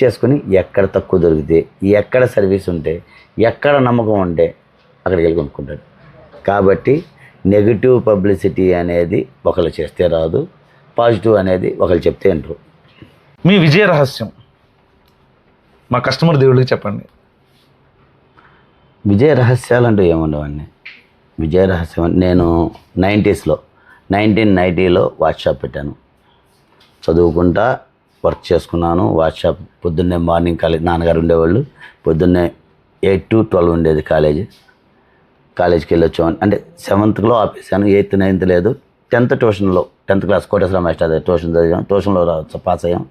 చేసుకుని ఎక్కడ తక్కువ దొరికితే, ఎక్కడ సర్వీస్ ఉంటే, ఎక్కడ నమ్మకం ఉంటే అక్కడికి వెళ్ళి కొనుక్కుంటాడు. కాబట్టి నెగిటివ్ పబ్లిసిటీ అనేది ఒకళ్ళు చేస్తే రాదు, పాజిటివ్ అనేది ఒకళ్ళు చెప్తే వింటారు. మీ విజయ రహస్యం మా కస్టమర్ దేవుడికి చెప్పండి. విజయ రహస్యాలు అంటూ ఏముండవండి. విజయ రహస్యం నేను 90స్లో 1990లో వాచ్ షాప్ పెట్టాను. చదువుకుంటా వర్క్ చేసుకున్నాను. వాచ్ షాప్ పొద్దున్నే మార్నింగ్ కాలేజ్ నాన్నగారు ఉండేవాళ్ళు. పొద్దున్నే 8 to 12 ఉండేది కాలేజ్కి వెళ్ళొచ్చామని. అంటే 7thలో ఆపేసాను. 8th 9th లేదు. 10th ట్యూషన్లో 10th class Koteswara master tuition చదివాం. ట్యూషన్లో పాస్ అయ్యాం.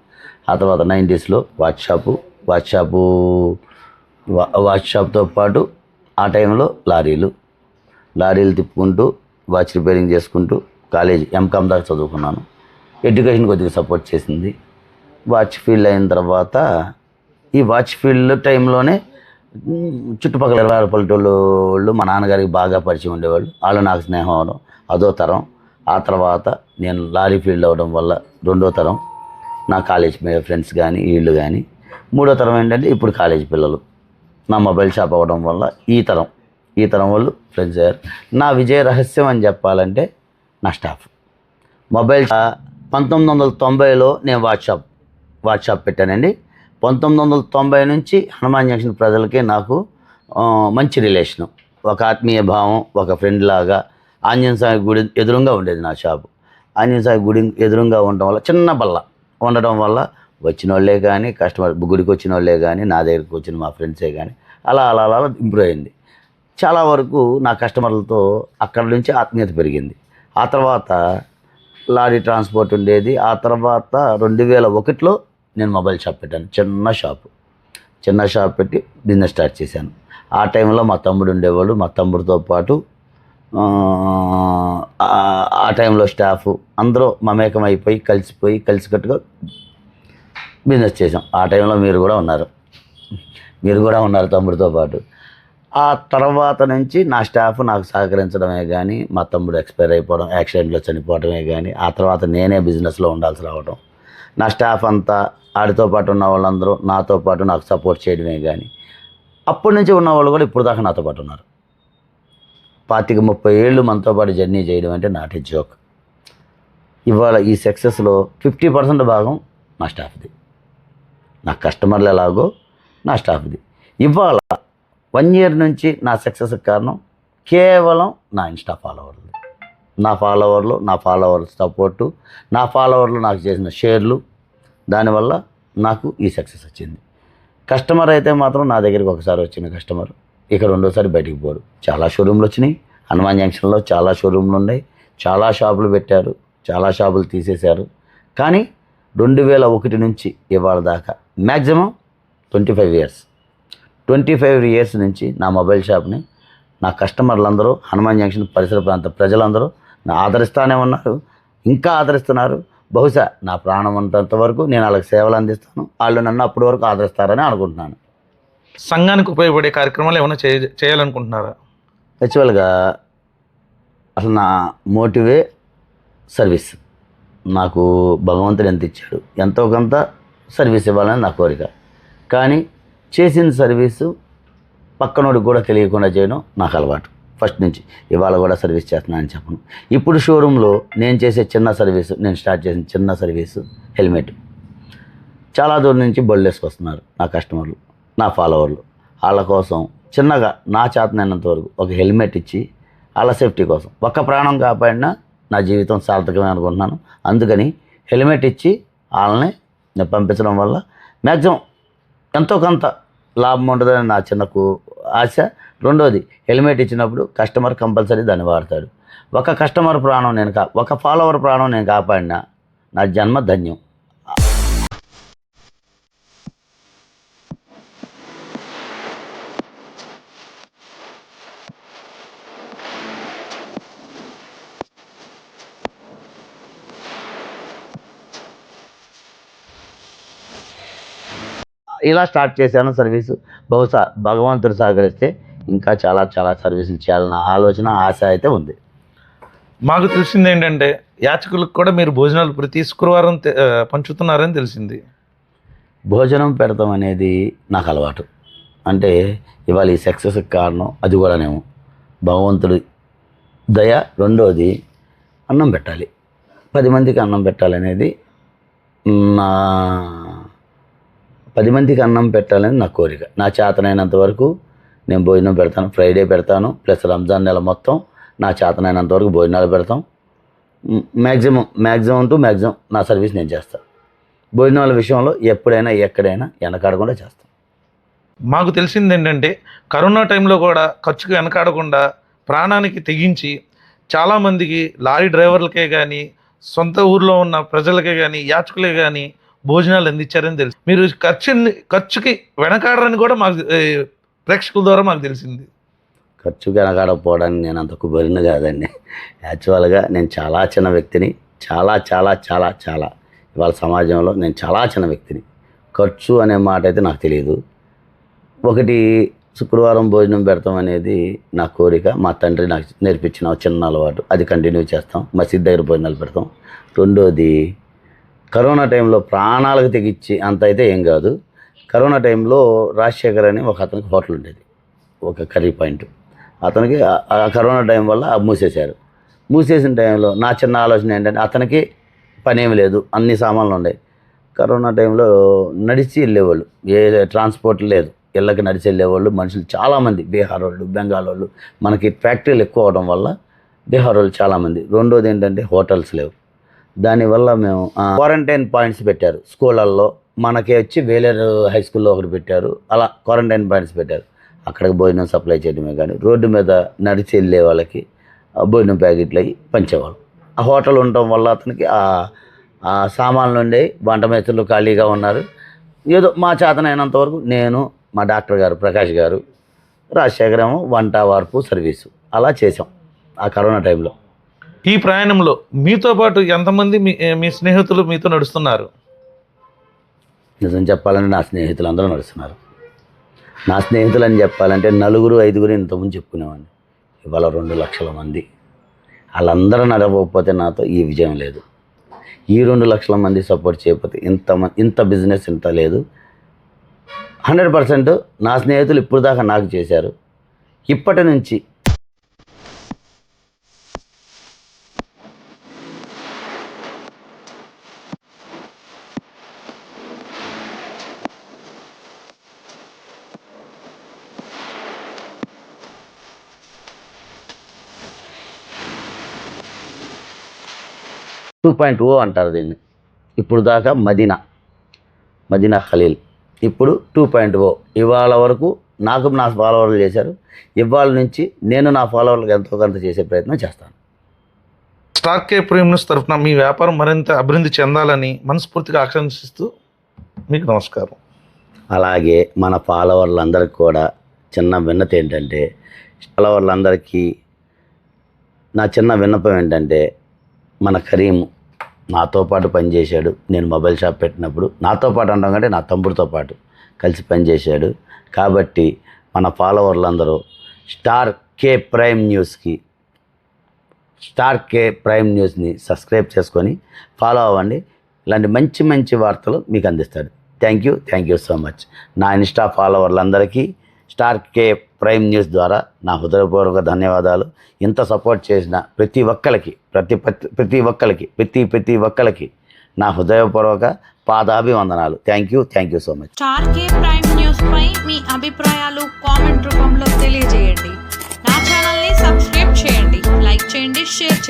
ఆ తర్వాత 90స్లో వాచ్ షాప్తో పాటు ఆ టైంలో లారీలు తిప్పుకుంటూ వాచ్ రిపేరింగ్ చేసుకుంటూ కాలేజ్ ఎంకామ్ దాకా చదువుకున్నాను. ఎడ్యుకేషన్ కొద్దిగా సపోర్ట్ చేసింది. వాచ్ ఫీల్డ్ అయిన తర్వాత ఈ వాచ్ ఫీల్డ్ టైంలోనే చుట్టుపక్కల 20 పల్లెటూళ్ళు మా నాన్నగారికి బాగా పరిచయం ఉండేవాళ్ళు. వాళ్ళు నాకు స్నేహం అవడం అదో తరం. ఆ తర్వాత నేను లారీ ఫీల్డ్ అవ్వడం వల్ల రెండో తరం నా కాలేజ్ ఫ్రెండ్స్ కానీ వీళ్ళు కానీ. మూడో తరం ఏంటంటే ఇప్పుడు కాలేజ్ పిల్లలు. నా మొబైల్ షాప్ అవ్వడం వల్ల ఈ తరం వాళ్ళు ఫ్రెండ్స్ అయ్యారు. నా విజయ రహస్యం అని చెప్పాలంటే నా స్టాఫ్. మొబైల్ 1990లో నేను వాచ్ షాప్ పెట్టానండి. 1990 నుంచి హనుమాన్ జంక్షన్ ప్రజలకి నాకు మంచి రిలేషను, ఒక ఆత్మీయ భావం, ఒక ఫ్రెండ్ లాగా. ఆంజనేయ స్వామి గుడి ఎదురుగా ఉండేది నా షాపు. ఆంజనేయ స్వామి గుడి ఎదురుగా ఉండటం వల్ల చిన్న బల్ల ఉండటం వల్ల వచ్చిన వాళ్ళే కానీ గుడికి వచ్చిన వాళ్ళే కానీ నా దగ్గరికి వచ్చిన మా ఫ్రెండ్సే కానీ అలా ఇంప్రూవ్ అయింది. చాలా వరకు నా కస్టమర్లతో అక్కడి నుంచి ఆత్మీయత పెరిగింది. ఆ తర్వాత లారీ ట్రాన్స్పోర్ట్ ఉండేది. ఆ తర్వాత 2001లో నేను మొబైల్ షాప్ పెట్టాను. చిన్న షాప్ పెట్టి బిజినెస్ స్టార్ట్ చేశాను. ఆ టైంలో మా తమ్ముడు ఉండేవాడు. మా తమ్ముడితో పాటు ఆ టైంలో స్టాఫ్ అందరూ మమేకం అయిపోయి కలిసికట్టుగా బిజినెస్ చేసాం. ఆ టైంలో మీరు కూడా ఉన్నారు తమ్ముడితో పాటు. ఆ తర్వాత నుంచి నా స్టాఫ్ నాకు సహకరించడమే కానీ మా తమ్ముడు ఎక్స్పైర్ అయిపోవడం, యాక్సిడెంట్లో చనిపోవడమే కానీ ఆ తర్వాత నేనే బిజినెస్లో ఉండాల్సి రావడం, నా స్టాఫ్ అంతా ఆడితో పాటు ఉన్న వాళ్ళందరూ నాతో పాటు నాకు సపోర్ట్ చేయడమే కానీ అప్పటి నుంచి ఉన్న వాళ్ళు కూడా ఇప్పుడు దాకా నాతో పాటు ఉన్నారు. 25-30 ఏళ్ళు మనతో పాటు జర్నీ చేయడం అంటే నాట్ ఏ జోక్. ఇవాళ ఈ సక్సెస్లో 50% భాగం నా స్టాఫ్ది. నా కస్టమర్లు ఎలాగో నా స్టాఫ్ది. ఇవాళ 1 year నుంచి నా సక్సెస్కి కారణం కేవలం నా ఇన్స్టా ఫాలోవర్లు. నా ఫాలోవర్ల సపోర్టు, నా ఫాలోవర్లు నాకు చేసిన షేర్లు, దానివల్ల నాకు ఈ సక్సెస్ వచ్చింది. కస్టమర్ అయితే మాత్రం నా దగ్గరికి ఒకసారి వచ్చిన కస్టమర్ ఇక రెండోసారి బయటికి పోడు. చాలా షోరూమ్లు వచ్చినాయి. హనుమాన్ జంక్షన్లో చాలా షోరూమ్లు ఉన్నాయి. చాలా షాపులు పెట్టారు, చాలా షాపులు తీసేశారు. కానీ 2001 నుంచి ఇవాళ దాకా మ్యాక్సిమం 25 years నుంచి నా మొబైల్ షాప్ని నా కస్టమర్లందరూ హనుమాన్ జంక్షన్ పరిసర ప్రాంత ప్రజలందరూ నా ఆదరిస్తూనే ఉన్నారు, ఇంకా ఆదరిస్తున్నారు. బహుశా నా ప్రాణం ఉన్నంత వరకు నేను వాళ్ళకి సేవలు అందిస్తాను. వాళ్ళు నన్ను అప్పటి వరకు ఆదరిస్తారని అనుకుంటున్నాను. సంఘానికి ఉపయోగపడే కార్యక్రమాలు ఏమైనా చేయాలనుకుంటున్నారా? యాక్చువల్గా అసలు నా మోటివే సర్వీస్. నాకు భగవంతుడు ఎంత ఇచ్చాడు, ఎంతో కొంత సర్వీస్ ఇవ్వాలని నా కోరిక. కానీ చేసిన సర్వీసు పక్కనోడికి కూడా తెలియకుండా చేయడం నాకు అలవాటు ఫస్ట్ నుంచి. ఇవాళ కూడా సర్వీస్ చేస్తున్నానని చెప్పను. ఇప్పుడు షోరూంలో నేను చేసే నేను స్టార్ట్ చేసిన చిన్న సర్వీసు హెల్మెట్. చాలా దూరం నుంచి బళ్ళు వేసుకొస్తున్నారు నా కస్టమర్లు, నా ఫాలోవర్లు. వాళ్ళ కోసం చిన్నగా నా చేతనైనంత వరకు ఒక హెల్మెట్ ఇచ్చి వాళ్ళ సేఫ్టీ కోసం ఒక్క ప్రాణం కాపాడినా నా జీవితం సార్థకమే అనుకుంటున్నాను. అందుకని హెల్మెట్ ఇచ్చి వాళ్ళని నేను పంపించడం వల్ల మ్యాక్సిమం ఎంతో కొంత లాభం ఉంటుందని నా చిన్నకు ఆశ. రెండోది, హెల్మెట్ ఇచ్చినప్పుడు కస్టమర్ కంపల్సరీ దాన్ని వాడతాడు. ఒక కస్టమర్ ప్రాణం ఒక ఫాలోవర్ ప్రాణం నేను కాపాడినా నా జన్మ ధన్యం. ఇలా స్టార్ట్ చేశాను సర్వీసు. బహుశా భగవంతుడు సహకరిస్తే ఇంకా చాలా చాలా సర్వీసులు చేయాలన్న ఆలోచన, ఆశ అయితే ఉంది. మాకు తెలిసింది ఏంటంటే యాచకులకు కూడా మీరు భోజనాలు ప్రతి శుక్రవారం పంచుతున్నారని తెలిసింది. భోజనం పెడతాం అనేది నాకు అలవాటు. అంటే ఇవాళ ఈ సక్సెస్కి కారణం అది కూడానేమో భగవంతుడి దయ. రెండోది, అన్నం పెట్టాలి, 10 మందికి అన్నం పెట్టాలనేది 10 మందికి అన్నం పెట్టాలని నా కోరిక. నా చేతనైనంత వరకు నేను భోజనం పెడతాను. ఫ్రైడే పెడతాను, ప్లస్ రంజాన్ నెల మొత్తం నా చేతనైనంత వరకు భోజనాలు పెడతాం. మ్యాక్సిమం టు మ్యాక్సిమం నా సర్వీస్ నేను చేస్తాను. భోజనాల విషయంలో ఎప్పుడైనా ఎక్కడైనా వెనకాడకుండా చేస్తాం. మాకు తెలిసింది ఏంటంటే కరోనా టైంలో కూడా ఖర్చుకు వెనకాడకుండా ప్రాణానికి తెగించి చాలామందికి లారీ డ్రైవర్లకే కానీ సొంత ఊర్లో ఉన్న ప్రజలకే కానీ యాచకులే కానీ భోజనాలు అందించారని తెలుసు. మీరు ఖర్చుకి వెనకాడరని కూడా మాకు ప్రేక్షకుల ద్వారా మాకు తెలిసింది. ఖర్చు వెనకాడకపోవడానికి నేను అంత కుబరిన కాదండి. యాక్చువల్గా నేను చాలా చిన్న వ్యక్తిని. చాలా చాలా చాలా చాలా ఇవాళ సమాజంలో నేను చాలా చిన్న వ్యక్తిని. ఖర్చు అనే మాట అయితే నాకు తెలియదు. ఒకటి, శుక్రవారం భోజనం పెడతాం అనేది నా కోరిక. మా తండ్రి నాకు నేర్పించిన చిన్న అలవాటు. అది కంటిన్యూ చేస్తాం. మసీద్ దగ్గర భోజనాలు పెడతాం. రెండోది, కరోనా టైంలో ప్రాణాలకు తెగించి అంత అయితే ఏం కాదు. కరోనా టైంలో రాజశేఖర్ అని ఒక అతనికి హోటల్ ఉండేది, ఒక కర్రీ పాయింట్. అతనికి ఆ కరోనా టైం వల్ల మూసేశారు. మూసేసిన టైంలో నా చిన్న ఆలోచన ఏంటంటే, అతనికి పని ఏమి లేదు, అన్ని సామాన్లు ఉన్నాయి. కరోనా టైంలో నడిచి వెళ్ళేవాళ్ళు, ఏ ట్రాన్స్పోర్ట్ లేదు, ఇళ్ళకి నడిచి వెళ్ళేవాళ్ళు మనుషులు చాలామంది. బీహార్ వాళ్ళు, బెంగాల్ వాళ్ళు. మనకి ఫ్యాక్టరీలు ఎక్కువ అవడం వల్ల బీహార్ వాళ్ళు చాలామంది. రెండోది ఏంటంటే హోటల్స్ లేవు. దానివల్ల మేము క్వారంటైన్ పాయింట్స్ పెట్టారు స్కూళ్ళల్లో. మనకి వచ్చి వేలేరు హై స్కూల్లో ఒకటి పెట్టారు. అలా క్వారంటైన్ పాయింట్స్ పెట్టారు. అక్కడికి భోజనం సప్లై చేయడమే కానీ రోడ్డు మీద నడిచి వెళ్ళే వాళ్ళకి భోజనం ప్యాకెట్లు అవి పంచేవాళ్ళు. ఆ హోటల్ ఉండటం వల్ల అతనికి ఆ సామాన్లు ఉండే, వంట మేస్త్రులు ఖాళీగా ఉన్నారు. ఏదో మా చేతనైనంత వరకు నేను, మా డాక్టర్ గారు ప్రకాష్ గారు, రాజశేఖర్ ఏమో వంట వార్పు సర్వీసు అలా చేసాం ఆ కరోనా టైంలో. ఈ ప్రయాణంలో మీతో పాటు ఎంతమంది మీ స్నేహితులు మీతో నడుస్తున్నారు? నిజం చెప్పాలంటే నా స్నేహితులు అందరూ నడుస్తున్నారు. నా స్నేహితులు అని చెప్పాలంటే 4-5 ఇంతకుముందు చెప్పుకునేవాడిని. ఇవాళ 2 లక్షల మంది. వాళ్ళందరూ నడవకపోతే నాతో ఈ విజయం లేదు. ఈ 2 లక్షల మంది సపోర్ట్ చేయకపోతే ఇంత బిజినెస్ ఇంత లేదు. 100% నా స్నేహితులు ఇప్పుడు దాకా నాకు చేశారు. ఇప్పటి నుంచి టూ 2.0 అంటారు దీన్ని. ఇప్పుడు దాకా మదీనా ఖలీల్, ఇప్పుడు 2.0. ఇవాళ వరకు నాకు నా ఫాలోవర్లు చేశారు. ఇవాళ నుంచి నేను నా ఫాలోవర్లకు ఎంతో కొంత చేసే ప్రయత్నం చేస్తాను. స్టార్ కే ప్రైమ్ న్యూస్ తరఫున మీ వ్యాపారం మరింత అభివృద్ధి చెందాలని మనస్ఫూర్తిగా ఆకాంక్షిస్తూ మీకు నమస్కారం. అలాగే మన ఫాలోవర్లందరికీ కూడా చిన్న విన్నతి ఏంటంటే, ఫాలోవర్లందరికీ నా చిన్న విన్నపం ఏంటంటే, మన కరీం నాతో పాటు పనిచేశాడు. నేను మొబైల్ షాప్ పెట్టినప్పుడు నాతో పాటు అంటాం కంటే నా తమ్ముడితో పాటు కలిసి పనిచేశాడు. కాబట్టి మన ఫాలోవర్లందరూ స్టార్ కే ప్రైమ్ న్యూస్ని సబ్స్క్రైబ్ చేసుకొని ఫాలో అవ్వండి. ఇలాంటి మంచి మంచి వార్తలు మీకు అందిస్తాడు. Thank you so much. నా ఇన్స్టా ఫాలోవర్లందరికీ స్టార్ కే ప్రైమ్ న్యూస్ ద్వారా నా హృదయపూర్వక ధన్యవాదాలు. ఇంత సపోర్ట్ చేసిన ప్రతి ఒక్కరికి నా హృదయపూర్వక పాదాభివందనాలు. Thank you so much. Star K Prime News పై మీ అభిప్రాయాలు కామెంట్ రూపంలో తెలియజేయండి. నా ఛానల్ని సబ్స్క్రైబ్ చేయండి, లైక్ చేయండి, షేర్ చేయండి.